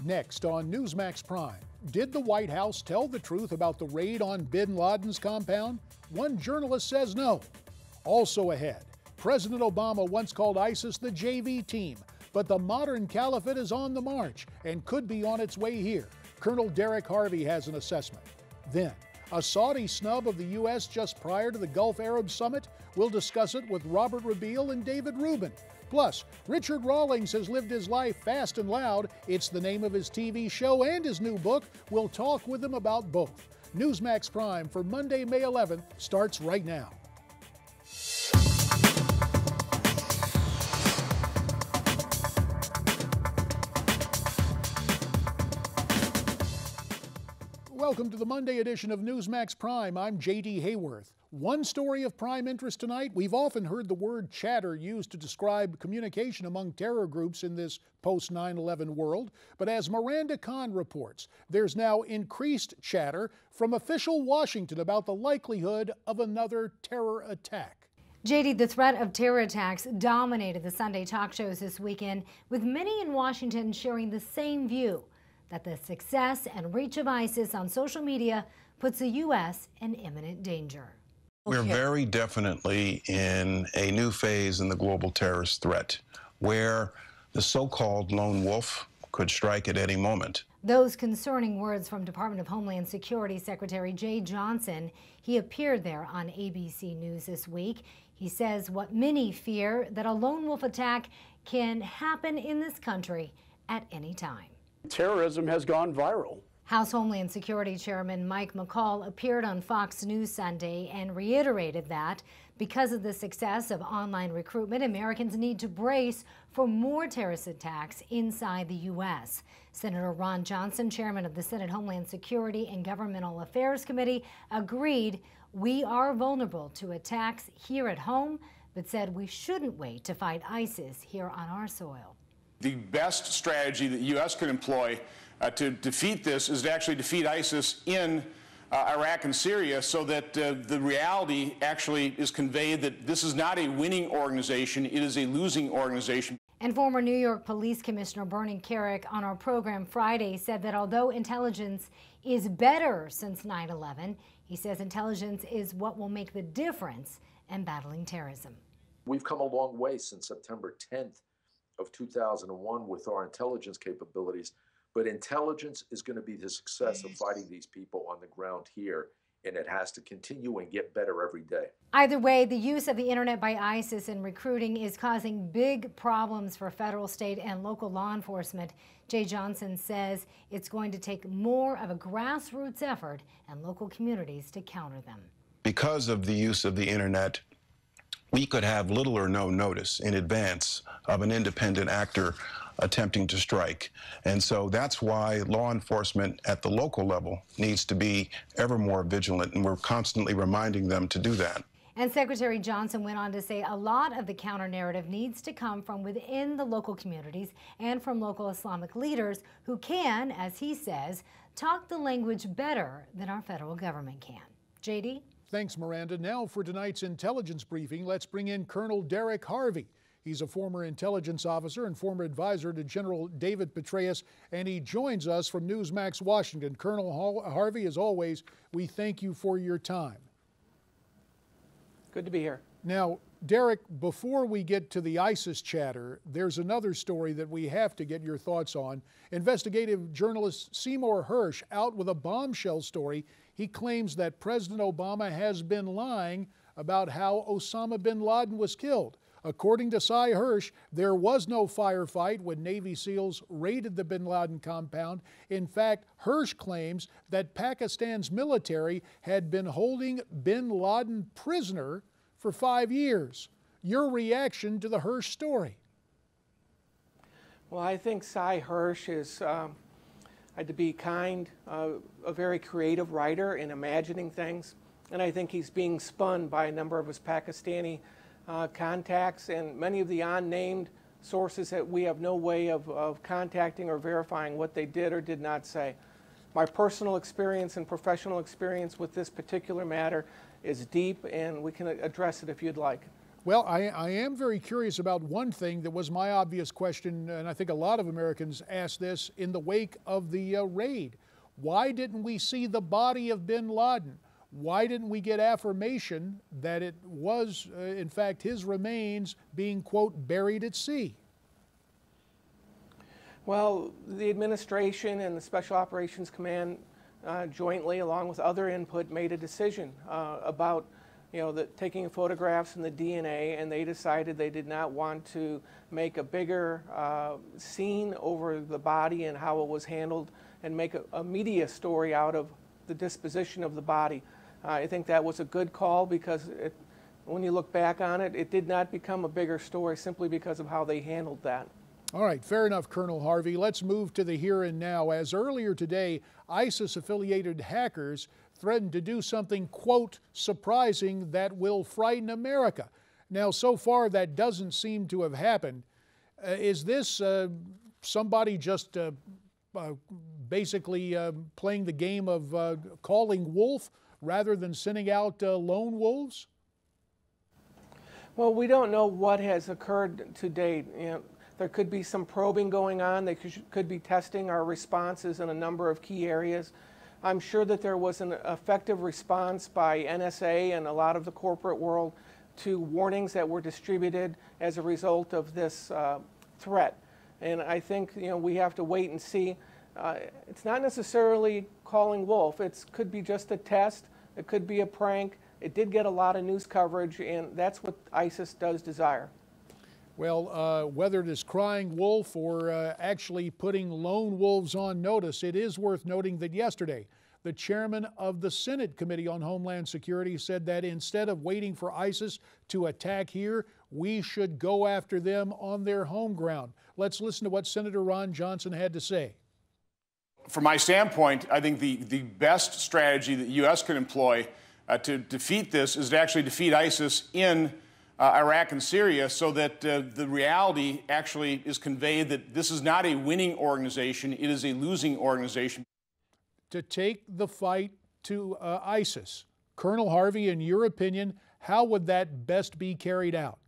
Next on Newsmax Prime, did the White House tell the truth about the raid on bin Laden's compound? One journalist says no. Also ahead, President Obama once called ISIS the JV team, but the modern caliphate is on the march and could be on its way here. Colonel Derek Harvey has an assessment. Then, a Saudi snub of the U.S. just prior to the Gulf Arab Summit? We'll discuss it with Robert Rabeel and David Rubin. Plus, Richard Rawlings has lived his life fast and loud. It's the name of his TV show and his new book. We'll talk with him about both. Newsmax Prime for Monday, May 11th starts right now. Welcome to the Monday edition of Newsmax Prime. I'm J.D. Hayworth. One story of prime interest tonight. We've often heard the word chatter used to describe communication among terror groups in this post-9/11 world. But as Miranda Kahn reports, there's now increased chatter from official Washington about the likelihood of another terror attack. J.D., the threat of terror attacks dominated the Sunday talk shows this weekend, with many in Washington sharing the same view, that the success and reach of ISIS on social media puts the U.S. in imminent danger. We're very definitely in a new phase in the global terrorist threat, where the so-called lone wolf could strike at any moment. Those concerning words from Department of Homeland Security Secretary Jeh Johnson. He appeared there on ABC News this week. He says what many fear, that a lone wolf attack can happen in this country at any time. Terrorism has gone viral. House Homeland Security Chairman Mike McCall appeared on Fox News Sunday and reiterated that because of the success of online recruitment, Americans need to brace for more terrorist attacks inside the U.S. Senator Ron Johnson, chairman of the Senate Homeland Security and Governmental Affairs Committee, agreed we are vulnerable to attacks here at home, but said we shouldn't wait to fight ISIS here on our soil. The best strategy that the U.S. could employ to defeat this is to actually defeat ISIS in Iraq and Syria, so that the reality actually is conveyed that this is not a winning organization, it is a losing organization. And former New York Police Commissioner Bernie Kerik on our program Friday said that although intelligence is better since 9/11, he says intelligence is what will make the difference in battling terrorism. We've come a long way since September 10th of 2001 with our intelligence capabilities, but intelligence is going to be the success of fighting these people on the ground here, and it has to continue and get better every day. Either way, the use of the internet by ISIS in recruiting is causing big problems for federal, state, and local law enforcement. Jeh Johnson says it's going to take more of a grassroots effort and local communities to counter them. Because of the use of the internet, we could have little or no notice in advance of an independent actor attempting to strike. And so that's why law enforcement at the local level needs to be ever more vigilant, and we're constantly reminding them to do that. And Secretary Johnson went on to say a lot of the counter-narrative needs to come from within the local communities and from local Islamic leaders who can, as he says, talk the language better than our federal government can. J.D.? Thanks, Miranda. Now for tonight's intelligence briefing, let's bring in Colonel Derek Harvey. He's a former intelligence officer and former advisor to General David Petraues, and he joins us from Newsmax Washington. Colonel Harvey, as always, we thank you for your time. Good to be here. Now, Derek, before we get to the ISIS chatter, there's another story that we have to get your thoughts on. Investigative journalist Seymour Hersh out with a bombshell story. He claims that President Obama has been lying about how Osama bin Laden was killed. According to Cy Hersh, there was no firefight when Navy SEALs raided the bin Laden compound. In fact, Hersh claims that Pakistan's military had been holding bin Laden prisoner for 5 years. Your reaction to the Hersh story? Well, I think Cy Hersh is, to be kind, a very creative writer in imagining things. And I think he's being spun by a number of his Pakistani contacts and many of the unnamed sources that we have no way of contacting or verifying what they did or did not say. My personal experience and professional experience with this particular matter is deep, and we can address it if you'd like. Well, I am very curious about one thing that was my obvious question, and I think a lot of Americans asked this in the wake of the raid. Why didn't we see the body of bin Laden? Why didn't we get affirmation that it was, in fact, his remains being, quote, buried at sea? Well, the administration and the Special Operations Command jointly, along with other input, made a decision about taking photographs and the DNA, and they decided they did not want to make a bigger scene over the body and how it was handled and make a media story out of the disposition of the body. I think that was a good call because when you look back on it, it did not become a bigger story simply because of how they handled that. All right, fair enough, Colonel Harvey. Let's move to the here and now. As earlier today, ISIS-affiliated hackers threatened to do something, quote, surprising that will frighten America. Now, so far, that doesn't seem to have happened. Is this somebody just basically playing the game of calling wolf rather than sending out lone wolves? Well, we don't know what has occurred to date. There could be some probing going on. They could be testing our responses in a number of key areas. I'm sure that there was an effective response by NSA and a lot of the corporate world to warnings that were distributed as a result of this threat. And I think we have to wait and see. It's not necessarily calling wolf. It could be just a test. It could be a prank. It did get a lot of news coverage, and that's what ISIS does desire. Well, whether it is crying wolf or actually putting lone wolves on notice, it is worth noting that yesterday, the chairman of the Senate Committee on Homeland Security said that instead of waiting for ISIS to attack here, we should go after them on their home ground. Let's listen to what Senator Ron Johnson had to say. From my standpoint, I think the best strategy that the U.S. can employ to defeat this is to actually defeat ISIS in Iraq and Syria, so that the reality actually is conveyed that this is not a winning organization, it is a losing organization. To take the fight to ISIS, Colonel Harvey, in your opinion, how would that best be carried out?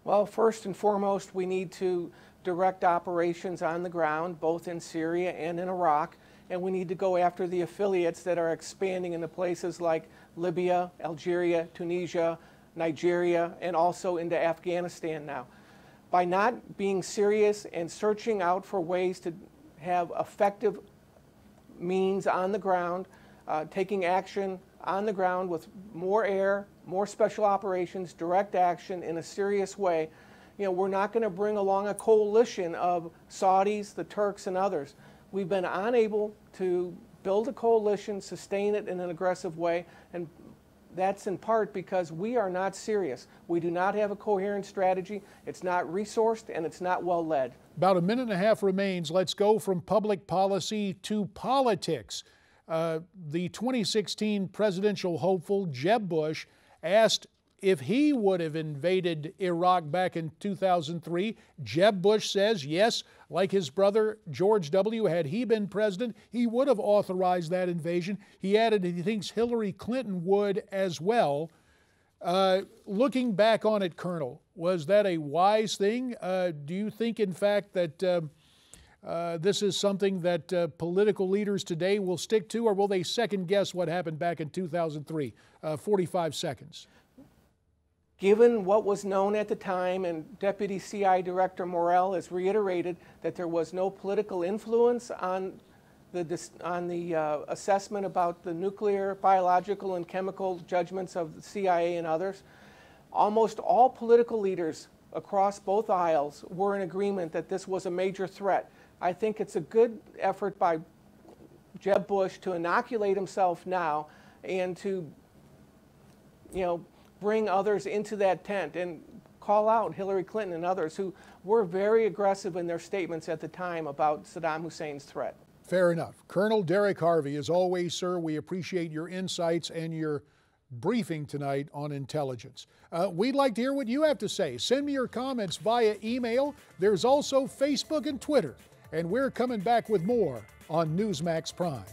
Well, first and foremost, we need to direct operations on the ground, both in Syria and in Iraq, and we need to go after the affiliates that are expanding into places like Libya, Algeria, Tunisia, Nigeria, and also into Afghanistan now. By not being serious and searching out for ways to have effective means on the ground, taking action on the ground with more air, more special operations, direct action in a serious way, we're not going to bring along a coalition of Saudis, the Turks, and others. We've been unable to build a coalition, sustain it in an aggressive way, and that's in part because we are not serious. We do not have a coherent strategy. It's not resourced, and it's not well led. About a minute and a half remains. Let's go from public policy to politics. The 2016 presidential hopeful, Jeb Bush, asked if he would have invaded Iraq back in 2003. Jeb Bush says, yes, like his brother George W., had he been president, he would have authorized that invasion. He added he thinks Hillary Clinton would as well. Looking back on it, Colonel, was that a wise thing? Do you think, in fact, that this is something that political leaders today will stick to, or will they second guess what happened back in 2003? 45 seconds. Given what was known at the time, and Deputy CI Director Morell has reiterated that there was no political influence on the assessment about the nuclear, biological, and chemical judgments of the CIA and others, almost all political leaders across both aisles were in agreement that this was a major threat. I think it's a good effort by Jeb Bush to inoculate himself now and to, bring others into that tent and call out Hillary Clinton and others who were very aggressive in their statements at the time about Saddam Hussein's threat. Fair enough. Colonel Derek Harvey, as always, sir, we appreciate your insights and your briefing tonight on intelligence. We'd like to hear what you have to say. Send me your comments via email. There's also Facebook and Twitter. And we're coming back with more on Newsmax Prime.